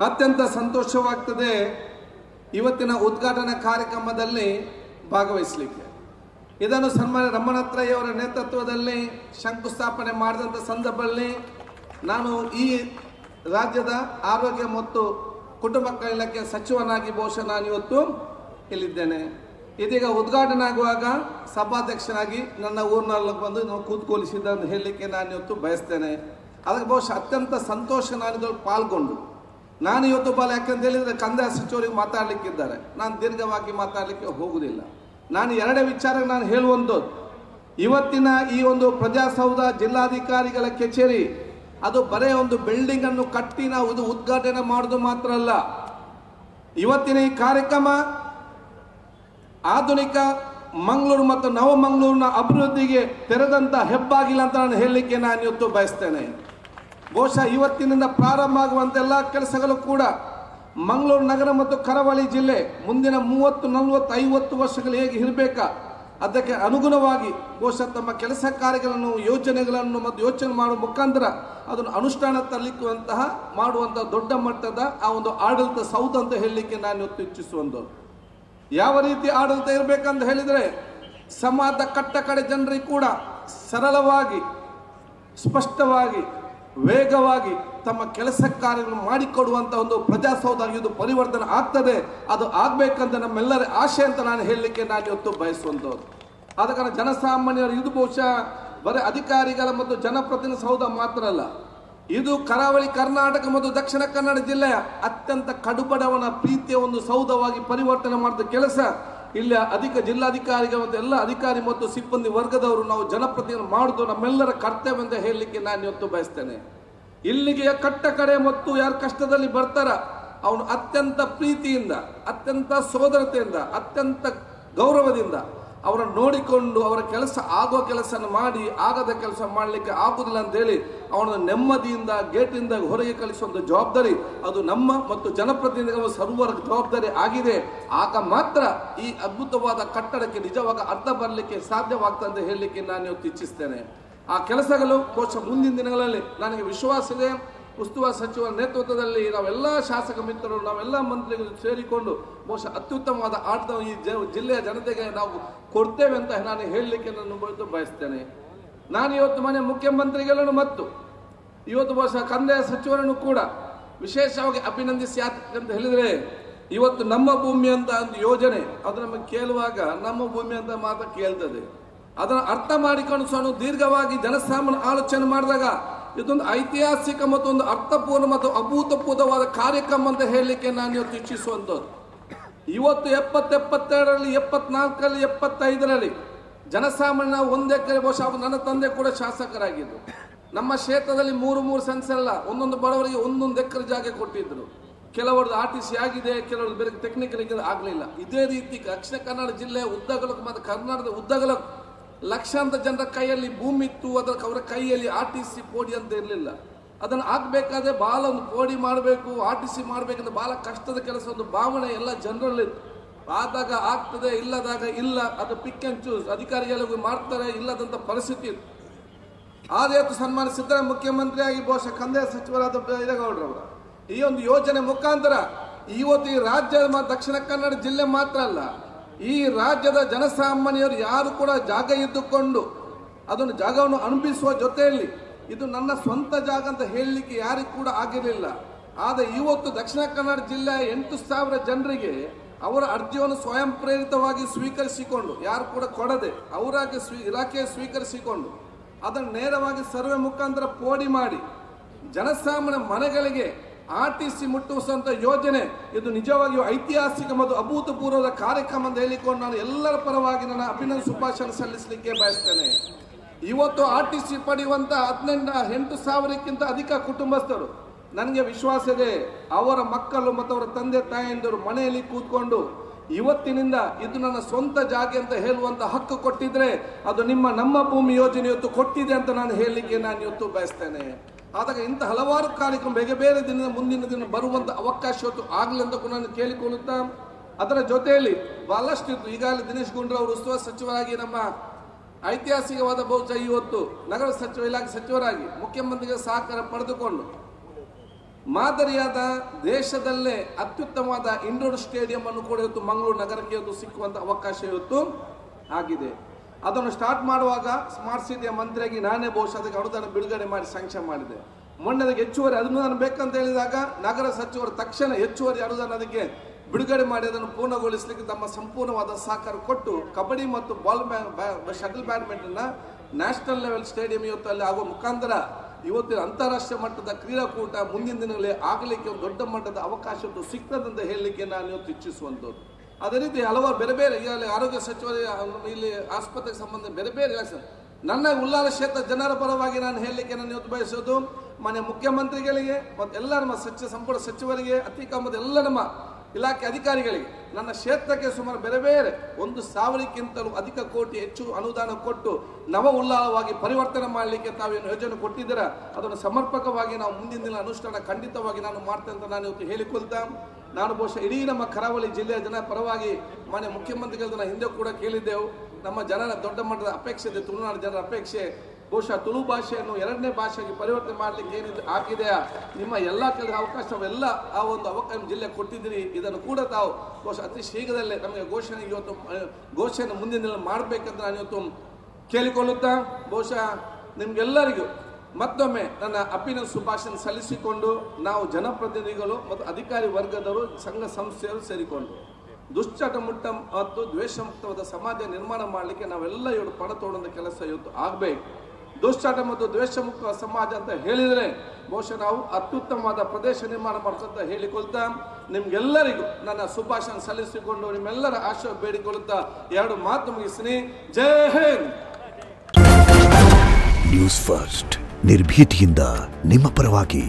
ಅತ್ಯಂತ ಸಂತೋಷವಾಗ್ತದೆ ಇವತ್ತಿನ ಉದ್ಘಾಟನಾ ಕಾರ್ಯಕ್ರಮದಲ್ಲಿ ಭಾಗವಹಿಸಲಿಕ್ಕೆ. ಇದನ್ನು ಸನ್ಮಾನ್ಯ ರಮಣತ್ರಯ್ಯ ಅವರ ನೇತೃತ್ವದಲ್ಲಿ ಶಂಕುಸ್ಥಾಪನೆ ಮಾಡಿದಂಥ ಸಂದರ್ಭದಲ್ಲಿ ನಾನು ಈ ರಾಜ್ಯದ ಆರೋಗ್ಯ ಮತ್ತು ಕುಟುಂಬ ಕಲ್ಯಾಣ ಇಲಾಖೆ ಸಚಿವನಾಗಿ ಬಹುಶಃ ನಾನು ಇವತ್ತು ಇಲ್ಲಿದ್ದೇನೆ. ಇದೀಗ ಉದ್ಘಾಟನೆ ಆಗುವಾಗ ಸಭಾಧ್ಯಕ್ಷನಾಗಿ ನನ್ನ ಊರಿನಲ್ಲಿ ಬಂದು ನಾವು ಕೂತ್ಕೊಳಿಸಿದ ಅಂತ ಹೇಳಲಿಕ್ಕೆ ನಾನು ಇವತ್ತು ಬಯಸ್ತೇನೆ. ಅದಕ್ಕೆ ಬಹುಶಃ ಅತ್ಯಂತ ಸಂತೋಷ ನಾನು ಇದರಲ್ಲಿ ಪಾಲ್ಗೊಂಡು ನಾನು ಇವತ್ತು ಯಾಕಂತ ಹೇಳಿದರೆ ಕಂದಾಯ ಸಚಿವರಿಗೆ ಮಾತಾಡಲಿಕ್ಕಿದ್ದಾರೆ. ನಾನು ದೀರ್ಘವಾಗಿ ಮಾತಾಡಲಿಕ್ಕೆ ಹೋಗುವುದಿಲ್ಲ. ನಾನು ಎರಡೇ ವಿಚಾರ ನಾನು ಹೇಳುವಂಥದ್ದು, ಇವತ್ತಿನ ಈ ಒಂದು ಪ್ರಜಾಸೌಧ ಜಿಲ್ಲಾಧಿಕಾರಿಗಳ ಕಚೇರಿ ಅದು ಬರೇ ಒಂದು ಬಿಲ್ಡಿಂಗ್ ಅನ್ನು ಕಟ್ಟಿ ನಾವು ಇದು ಉದ್ಘಾಟನೆ ಮಾಡೋದು ಮಾತ್ರ ಅಲ್ಲ. ಇವತ್ತಿನ ಈ ಕಾರ್ಯಕ್ರಮ ಆಧುನಿಕ ಮಂಗಳೂರು ಮತ್ತು ನವಮಂಗಳೂರಿನ ಅಭಿವೃದ್ಧಿಗೆ ತೆರೆದಂತ ಹೆಬ್ಬಾಗಿಲ ಅಂತ ನಾನು ಹೇಳಲಿಕ್ಕೆ ನಾನು ಇವತ್ತು ಬಯಸ್ತೇನೆ. ಬಹುಶಃ ಇವತ್ತಿನಿಂದ ಪ್ರಾರಂಭ ಆಗುವಂತ ಎಲ್ಲ ಕೆಲಸಗಳು ಕೂಡ ಮಂಗಳೂರು ನಗರ ಮತ್ತು ಕರಾವಳಿ ಜಿಲ್ಲೆ ಮುಂದಿನ 30, 40, 50 ವರ್ಷಗಳು ಹೇಗೆ ಇರಬೇಕಾ ಅದಕ್ಕೆ ಅನುಗುಣವಾಗಿ ಬಹುಶಃ ತಮ್ಮ ಕೆಲಸ ಕಾರ್ಯಗಳನ್ನು ಯೋಜನೆಗಳನ್ನು ಮತ್ತು ಯೋಚನೆ ಮಾಡುವ ಮುಖಾಂತರ ಅದನ್ನು ಅನುಷ್ಠಾನ ತರಲಿಕ್ಕುವಂತಹ ಮಾಡುವಂತಹ ದೊಡ್ಡ ಮಟ್ಟದ ಆ ಒಂದು ಆಡಳಿತ ಸೌಧ ಅಂತ ಹೇಳಲಿಕ್ಕೆ ನಾನು ಇವತ್ತು ಇಚ್ಛಿಸುವಂಥದ್ದು. ಯಾವ ರೀತಿ ಆಡಳಿತ ಇರಬೇಕಂತ ಹೇಳಿದರೆ ಸಮಾಜದ ಕಟ್ಟ ಕಡೆ ಜನರಿಗೆ ಕೂಡ ಸರಳವಾಗಿ ಸ್ಪಷ್ಟವಾಗಿ ವೇಗವಾಗಿ ತಮ್ಮ ಕೆಲಸ ಕಾರ್ಯಗಳನ್ನು ಮಾಡಿಕೊಡುವಂತಹ ಒಂದು ಪ್ರಜಾಸೌಧ ಇದು ಪರಿವರ್ತನೆ ಆಗ್ತದೆ. ಅದು ಆಗ್ಬೇಕಂತ ನಮ್ಮೆಲ್ಲರ ಆಶೆ ಅಂತ ನಾನು ಹೇಳಲಿಕ್ಕೆ ನಾನು ಇವತ್ತು ಬಯಸುವಂಥದ್ದು. ಆದ ಕಾರಣ ಜನಸಾಮಾನ್ಯರು ಇದು ಬಹುಶಃ ಬರೀ ಅಧಿಕಾರಿಗಳ ಮತ್ತು ಜನಪ್ರತಿನಿಧಿ ಸೌಧ ಮಾತ್ರ ಅಲ್ಲ, ಇದು ಕರಾವಳಿ ಕರ್ನಾಟಕ ಮತ್ತು ದಕ್ಷಿಣ ಕನ್ನಡ ಜಿಲ್ಲೆಯ ಅತ್ಯಂತ ಕಡುಬಡವನ ಪ್ರೀತಿಯ ಒಂದು ಸೌಧವಾಗಿ ಪರಿವರ್ತನೆ ಮಾಡಿದ ಕೆಲಸ ಇಲ್ಲಿ ಅಧಿಕ ಜಿಲ್ಲಾಧಿಕಾರಿಗಳು ಮತ್ತು ಎಲ್ಲ ಅಧಿಕಾರಿ ಮತ್ತು ಸಿಬ್ಬಂದಿ ವರ್ಗದವರು ನಾವು ಜನಪ್ರತಿನಿಧಿ ಮಾಡುವುದು ನಮ್ಮೆಲ್ಲರ ಕರ್ತವ್ಯ ಅಂತ ಹೇಳಲಿಕ್ಕೆ ನಾನು ಇವತ್ತು ಬಯಸ್ತೇನೆ. ಇಲ್ಲಿಗೆ ಕಟ್ಟ ಕಡೆ ಮತ್ತು ಯಾರು ಕಷ್ಟದಲ್ಲಿ ಬರ್ತಾರ ಅವನು ಅತ್ಯಂತ ಪ್ರೀತಿಯಿಂದ, ಅತ್ಯಂತ ಸೋದರತೆಯಿಂದ, ಅತ್ಯಂತ ಗೌರವದಿಂದ ಅವರನ್ನು ನೋಡಿಕೊಂಡು ಅವರ ಕೆಲಸ ಆಗೋ ಕೆಲಸ ಮಾಡಿ ಆಗದ ಕೆಲಸ ಮಾಡಲಿಕ್ಕೆ ಆಗುದಿಲ್ಲ ಅಂತ ಹೇಳಿ ಅವನ ನೆಮ್ಮದಿಯಿಂದ ಗೇಟಿಂದ ಹೊರಗೆ ಕಳಿಸುವಂಥ ಜವಾಬ್ದಾರಿ ಅದು ನಮ್ಮ ಮತ್ತು ಜನಪ್ರತಿನಿಧಿಗಳ ಸರ್ವರ ಜವಾಬ್ದಾರಿ ಆಗಿದೆ. ಆಗ ಮಾತ್ರ ಈ ಅದ್ಭುತವಾದ ಕಟ್ಟಡಕ್ಕೆ ನಿಜವಾಗ ಅರ್ಥ ಬರಲಿಕ್ಕೆ ಸಾಧ್ಯವಾಗ್ತದೆ ಅಂತ ಹೇಳಲಿಕ್ಕೆ ನಾನು ಇವತ್ತು ಇಚ್ಛಿಸ್ತೇನೆ. ಆ ಕೆಲಸಗಳು ಬಹುಶಃ ಮುಂದಿನ ದಿನಗಳಲ್ಲಿ ನನಗೆ ವಿಶ್ವಾಸ ಇದೆ. ಉಸ್ತುವಾರಿ ಸಚಿವರ ನೇತೃತ್ವದಲ್ಲಿ ನಾವೆಲ್ಲ ಶಾಸಕ ಮಿತ್ರರು ನಾವೆಲ್ಲ ಮಂತ್ರಿಗಳು ಸೇರಿಕೊಂಡು ಬಹುಶಃ ಅತ್ಯುತ್ತಮವಾದ ಆಡಳಿತ ಈ ಜಿಲ್ಲೆಯ ಜನತೆಗೆ ನಾವು ಕೊಡ್ತೇವೆ ಅಂತ ನಾನು ಹೇಳಲಿಕ್ಕೆ ನಾನು ಬಯಸ್ತೇನೆ. ನಾನು ಇವತ್ತು ಮನೆ ಮುಖ್ಯಮಂತ್ರಿಗಳನ್ನು ಮತ್ತು ಇವತ್ತು ಬಹುಶಃ ಕಂದಾಯ ಸಚಿವರನ್ನು ಕೂಡ ವಿಶೇಷವಾಗಿ ಅಭಿನಂದಿಸಿ ಅಂತ ಹೇಳಿದರೆ ಇವತ್ತು ನಮ್ಮ ಭೂಮಿ ಅಂತ ಒಂದು ಯೋಜನೆ ಅದು ನಮಗೆ ಕೇಳುವಾಗ ನಮ್ಮ ಭೂಮಿ ಅಂತ ಮಾತ್ರ ಕೇಳ್ತದೆ. ಅದನ್ನು ಅರ್ಥ ಮಾಡಿಕೊಂಡು ಸಹ ದೀರ್ಘವಾಗಿ ಜನಸಾಮಾನ್ಯ ಆಲೋಚನೆ ಮಾಡಿದಾಗ ಇದೊಂದು ಐತಿಹಾಸಿಕ ಮತ್ತು ಒಂದು ಅರ್ಥಪೂರ್ಣ ಮತ್ತು ಅಭೂತಪೂರ್ವವಾದ ಕಾರ್ಯಕ್ರಮ ಅಂತ ಹೇಳಲಿಕ್ಕೆ ನಾನು ಇವತ್ತು ಇಚ್ಛಿಸುವಂಥದ್ದು. ಇವತ್ತು 72ರಲ್ಲಿ 74ರಲ್ಲಿ 75ರಲ್ಲಿ ಜನಸಾಮಾನ್ಯ 1 ಎಕರೆ ಬಹುಶಃ ನನ್ನ ತಂದೆ ಕೂಡ ಶಾಸಕರಾಗಿದ್ದು ನಮ್ಮ ಕ್ಷೇತ್ರದಲ್ಲಿ 3 ಸೆನ್ಸ್ ಅಲ್ಲ ಒಂದೊಂದು ಬಡವರಿಗೆ 1 ಎಕರೆ ಜಾಗ ಕೊಟ್ಟಿದ್ರು. ಕೆಲವರದ್ದು RTC ಆಗಿದೆ, ಕೆಲವರು ಬೇರೆ ಟೆಕ್ನಿಕಲ್ ಆಗಲಿಲ್ಲ. ಇದೇ ರೀತಿ ದಕ್ಷಿಣ ಕನ್ನಡ ಜಿಲ್ಲೆಯ ಉದ್ದಗಲಕ್ಕೂ ಮತ್ತು ಕರ್ನಾಟಕದ ಉದ್ದಗಲಕ್ಕೂ ಲಕ್ಷಾಂತರ ಜನರ ಕೈಯಲ್ಲಿ ಭೂಮಿ ಇತ್ತು, ಅವರ ಕೈಯಲ್ಲಿ RTC ಪೋಡಿ ಅಂತ ಇರಲಿಲ್ಲ. ಅದನ್ನು ಆಗ್ಬೇಕಾದ್ರೆ ಬಹಳ ಒಂದು ಪೋಡಿ ಮಾಡಬೇಕು, RTC ಮಾಡಬೇಕಂತ ಬಹಳ ಕಷ್ಟದ ಕೆಲಸ, ಒಂದು ಭಾವನೆ ಎಲ್ಲ ಜನರಲ್ಲಿ ಆದಾಗ ಆಗ್ತದೆ, ಇಲ್ಲದಾಗ ಇಲ್ಲ, ಅದು ಪಿಕ್ ಅಂಡ್ ಚೂಸ್ ಅಧಿಕಾರಿಗಳು ಮಾಡ್ತಾರೆ, ಇಲ್ಲದಂತ ಪರಿಸ್ಥಿತಿ ಇತ್ತು. ಆದ್ರೆ ಸನ್ಮಾನ್ಯ ಸಿದ್ದರಾಮಯ್ಯ ಮುಖ್ಯಮಂತ್ರಿಯಾಗಿ ಬಹುಶಃ ಕಂದಾಯ ಸಚಿವರಾದ ಬೈರೇಗೌಡರವರ ಈ ಒಂದು ಯೋಜನೆ ಮುಖಾಂತರ ಇವತ್ತು ಈ ರಾಜ್ಯ ದಕ್ಷಿಣ ಕನ್ನಡ ಜಿಲ್ಲೆ ಮಾತ್ರ ಅಲ್ಲ, ಈ ರಾಜ್ಯದ ಜನಸಾಮಾನ್ಯರು ಯಾರು ಕೂಡ ಜಾಗ ಇದ್ದುಕೊಂಡು ಅದನ್ನು ಜಾಗವನ್ನು ಅನುಭವಿಸುವ ಜೊತೆಯಲ್ಲಿ ಇದು ನನ್ನ ಸ್ವಂತ ಜಾಗ ಅಂತ ಹೇಳಲಿಕ್ಕೆ ಯಾರಿಗೂ ಕೂಡ ಆಗಿರಲಿಲ್ಲ. ಆದರೆ ಇವತ್ತು ದಕ್ಷಿಣ ಕನ್ನಡ ಜಿಲ್ಲೆಯ 8,000 ಜನರಿಗೆ ಅವರ ಅರ್ಜಿಯನ್ನು ಸ್ವಯಂ ಪ್ರೇರಿತವಾಗಿ ಸ್ವೀಕರಿಸಿಕೊಂಡು ಯಾರು ಕೂಡ ಕೊಡದೆ ಅವರಾಗಿ ಇಲಾಖೆ ಸ್ವೀಕರಿಸಿಕೊಂಡು ಅದನ್ನು ನೇರವಾಗಿ ಸರ್ವೆ ಮುಖಾಂತರ ಪೋಡಿ ಮಾಡಿ ಜನಸಾಮಾನ್ಯ ಮನೆಗಳಿಗೆ RTC ಮುಟ್ಟಿಸುವಂತ ಯೋಜನೆ ಇದು ನಿಜವಾಗಿಯೂ ಐತಿಹಾಸಿಕ ಮತ್ತು ಅಭೂತಪೂರ್ವದ ಕಾರ್ಯಕ್ರಮ ಅಂತ ಹೇಳಿಕೊಂಡು ನಾನು ಎಲ್ಲರ ಪರವಾಗಿ ನನ್ನ ಅಭಿನಂದನೆ ಶುಭಾಶಯ ಸಲ್ಲಿಸಲಿಕ್ಕೆ ಬಯಸ್ತೇನೆ. ಇವತ್ತು RTC ಪಡೆಯುವಂತ 8,000ಕ್ಕಿಂತ ಅಧಿಕ ಕುಟುಂಬಸ್ಥರು ನನಗೆ ವಿಶ್ವಾಸ ಇದೆ ಅವರ ಮಕ್ಕಳು ಮತ್ತು ಅವರ ತಂದೆ ತಾಯಿಯಂದರು ಮನೆಯಲ್ಲಿ ಕೂತ್ಕೊಂಡು ಇವತ್ತಿನಿಂದ ಇದು ನನ್ನ ಸ್ವಂತ ಜಾಗ ಅಂತ ಹೇಳುವಂತ ಹಕ್ಕು ಕೊಟ್ಟಿದ್ರೆ ಅದು ನಮ್ಮ ಭೂಮಿ ಯೋಜನೆ ಇವತ್ತು ಕೊಟ್ಟಿದೆ ಅಂತ ನಾನು ಹೇಳಲಿಕ್ಕೆ ನಾನು ಇವತ್ತು ಬಯಸ್ತೇನೆ. ಆದಾಗ ಇಂಥ ಹಲವಾರು ಕಾರ್ಯಕ್ರಮ ಬೇರೆ ಬೇರೆ ದಿನದ ಮುಂದಿನ ದಿನ ಬರುವಂತ ಅವಕಾಶ ಇವತ್ತು ಆಗಲಿ ಅಂತ ನಾನು ಕೇಳಿಕೊಳ್ಳುತ್ತಾ ಅದರ ಜೊತೆಯಲ್ಲಿ ಬಹಳಷ್ಟು ಇತ್ತು. ಈಗಾಗಲೇ ದಿನೇಶ್ ಗುಂಡೂರಾವ್ ಅವರು ಉಸ್ತುವಾರಿ ಸಚಿವರಾಗಿ ನಮ್ಮ ಐತಿಹಾಸಿಕವಾದ ಬಹುಶಃ ಇವತ್ತು ನಗರ ಸಚಿವ ಇಲಾಖೆ ಸಚಿವರಾಗಿ ಮುಖ್ಯಮಂತ್ರಿಗಳ ಸಹಕಾರ ಪಡೆದುಕೊಂಡು ಮಾದರಿಯಾದ ದೇಶದಲ್ಲೇ ಅತ್ಯುತ್ತಮವಾದ ಇಂಡೋರ್ ಸ್ಟೇಡಿಯಂ ಅನ್ನು ಕೂಡ ಇವತ್ತು ಮಂಗಳೂರು ನಗರಕ್ಕೆ ಇವತ್ತು ಸಿಕ್ಕುವಂಥ ಅವಕಾಶ ಇವತ್ತು ಆಗಿದೆ. ಅದನ್ನು ಸ್ಟಾರ್ಟ್ ಮಾಡುವಾಗ ಸ್ಮಾರ್ಟ್ ಸಿಟಿಯ ಮಂತ್ರಿಯಾಗಿ ನಾನೇ ಬಹುಶಃ ಅದಕ್ಕೆ ಅನುದಾನ ಬಿಡುಗಡೆ ಮಾಡಿ ಸ್ಯಾಂಕ್ಷನ್ ಮಾಡಿದೆ. ಮೊನ್ನೆ ಅದಕ್ಕೆ ಹೆಚ್ಚುವರಿ ಅನುದಾನ ಬೇಕಂತ ಹೇಳಿದಾಗ ನಗರ ಸಚಿವರು ತಕ್ಷಣ ಹೆಚ್ಚುವರಿ ಅನುದಾನ ಅದಕ್ಕೆ ಬಿಡುಗಡೆ ಮಾಡಿ ಅದನ್ನು ಪೂರ್ಣಗೊಳಿಸಲಿಕ್ಕೆ ತಮ್ಮ ಸಂಪೂರ್ಣವಾದ ಸಹಕಾರ ಕೊಟ್ಟು ಕಬಡ್ಡಿ ಮತ್ತು ಶಟಲ್ ಬ್ಯಾಡ್ಮಿಂಟನ್ನ ನ್ಯಾಷನಲ್ ಲೆವೆಲ್ ಸ್ಟೇಡಿಯಂ ಇವತ್ತು ಅಲ್ಲಿ ಆಗುವ ಮುಖಾಂತರ ಇವತ್ತಿನ ಅಂತಾರಾಷ್ಟ್ರೀಯ ಮಟ್ಟದ ಕ್ರೀಡಾಕೂಟ ಮುಂದಿನ ದಿನಗಳಲ್ಲಿ ಆಗಲಿಕ್ಕೆ ಒಂದು ದೊಡ್ಡ ಮಟ್ಟದ ಅವಕಾಶ ಸಿಗ್ತದಂತ ಹೇಳಲಿಕ್ಕೆ ನಾನು ಇವತ್ತು ಇಚ್ಛಿಸುವಂಥದ್ದು. ಅದೇ ರೀತಿ ಹಲವಾರು ಬೇರೆ ಬೇರೆ ಈಗಾಗಲೇ ಆರೋಗ್ಯ ಸಚಿವರು ಇಲ್ಲಿ ಆಸ್ಪತ್ರೆಗೆ ಸಂಬಂಧ ಬೇರೆ ಬೇರೆ ನನ್ನ ಉಲ್ಲಾಲ ಕ್ಷೇತ್ರ ಜನರ ಪರವಾಗಿ ನಾನು ಹೇಳಲಿಕ್ಕೆ ನಾನು ಇವತ್ತು ಬಯಸೋದು ಮಾನ್ಯ ಮುಖ್ಯಮಂತ್ರಿಗಳಿಗೆ ಮತ್ತು ಎಲ್ಲ ನಮ್ಮ ಸಂಪುಟ ಸಚಿವರಿಗೆ ಅತಿ ಕಮ್ಮದ ಎಲ್ಲ ನಮ್ಮ ಇಲಾಖೆ ಅಧಿಕಾರಿಗಳಿಗೆ ನನ್ನ ಕ್ಷೇತ್ರಕ್ಕೆ ಸುಮಾರು ಬೇರೆ ಬೇರೆ 1,000ಕ್ಕಿಂತಲೂ ಅಧಿಕ ಕೋಟಿ ಹೆಚ್ಚು ಅನುದಾನ ಕೊಟ್ಟು ನವ ಉಲ್ಲಾಸವಾಗಿ ಪರಿವರ್ತನೆ ಮಾಡಲಿಕ್ಕೆ ತಾವೇನು ಯೋಜನೆ ಕೊಟ್ಟಿದ್ದೀರಾ ಅದನ್ನು ಸಮರ್ಪಕವಾಗಿ ನಾವು ಮುಂದಿನ ದಿನ ಅನುಷ್ಠಾನ ಖಂಡಿತವಾಗಿ ನಾನು ಮಾಡ್ತೇನೆ ಅಂತ ನಾನು ಇವತ್ತು ಹೇಳಿಕೊಳ್ತಾ ನಾನು ಬಹುಶಃ ಇಡೀ ನಮ್ಮ ಕರಾವಳಿ ಜಿಲ್ಲೆಯ ಜನರ ಪರವಾಗಿ ಮಾನ್ಯ ಮುಖ್ಯಮಂತ್ರಿಗಳನ್ನ ಹಿಂದೆ ಕೂಡ ಕೇಳಿದ್ದೆವು. ನಮ್ಮ ಜನರ ದೊಡ್ಡ ಮಟ್ಟದ ಅಪೇಕ್ಷೆ ಇದೆ, ತುಳುನಾಡು ಜನರ ಅಪೇಕ್ಷೆ ಬಹುಶಃ ತುಳು ಭಾಷೆಯನ್ನು 2ನೇ ಭಾಷೆಗೆ ಪರಿವರ್ತನೆ ಮಾಡಲಿಕ್ಕೆ ಏನಿದೆ ಆಗಿದೆಯಾ ನಿಮ್ಮ ಎಲ್ಲ ಕೆಲಸ ಅವಕಾಶವೆಲ್ಲ ಆ ಒಂದು ಅವಕಾಶ ಜಿಲ್ಲೆ ಕೊಟ್ಟಿದ್ದೀರಿ. ಇದನ್ನು ಕೂಡ ತಾವು ಬಹುಶಃ ಅತಿ ಶೀಘ್ರದಲ್ಲೇ ನಮಗೆ ಘೋಷಣೆ ಮುಂದಿನ ದಿನ ಮಾಡಬೇಕಂತ ನಾನು ಇವತ್ತು ಕೇಳಿಕೊಳ್ಳುತ್ತಾ ಬಹುಶಃ ನಿಮ್ಗೆಲ್ಲರಿಗೂ ಮತ್ತೊಮ್ಮೆ ನನ್ನ ಅಭಿನಂದನೆ ಶುಭಾಶಯ ಸಲ್ಲಿಸಿಕೊಂಡು ನಾವು ಜನಪ್ರತಿನಿಧಿಗಳು ಮತ್ತು ಅಧಿಕಾರಿ ವರ್ಗದವರು ಸಂಘ ಸಂಸ್ಥೆಯರು ಸೇರಿಕೊಂಡು ದುಶ್ಚಟ ಮುಕ್ತ ಮತ್ತು ದ್ವೇಷ ಮುಕ್ತವಾದ ಸಮಾಜ ನಿರ್ಮಾಣ ಮಾಡಲಿಕ್ಕೆ ನಾವೆಲ್ಲ ಇವತ್ತು ಪಣ ತೊಡುವಂಥ ಕೆಲಸ ಇವತ್ತು ಆಗಬೇಕು. ದುಶ್ಚಟ ಮತ್ತು ದ್ವೇಷ ಮುಕ್ತ ಸಮಾಜ ಅಂತ ಹೇಳಿದರೆ ಬಹುಶಃ ನಾವು ಅತ್ಯುತ್ತಮವಾದ ಪ್ರದೇಶ ನಿರ್ಮಾಣ ಮಾಡ್ತಂತ ಹೇಳಿಕೊಳ್ತಾ ನಿಮ್ಗೆಲ್ಲರಿಗೂ ನನ್ನ ಶುಭಾಶಯ ಸಲ್ಲಿಸಿಕೊಂಡು ನಿಮ್ಮೆಲ್ಲರ ಆಶಯ ಬೇಡಿಕೊಳ್ಳುತ್ತಾ 2 ಮಾತು ಮುಗಿಸ್ತೀನಿ. ಜೈ ಹಿಂದ್. ನ್ಯೂಸ್ ಫಸ್ಟ್ ನಿರ್ಭೀತಿಯಿಂದ ನಿಮ್ಮ ಪರವಾಗಿ.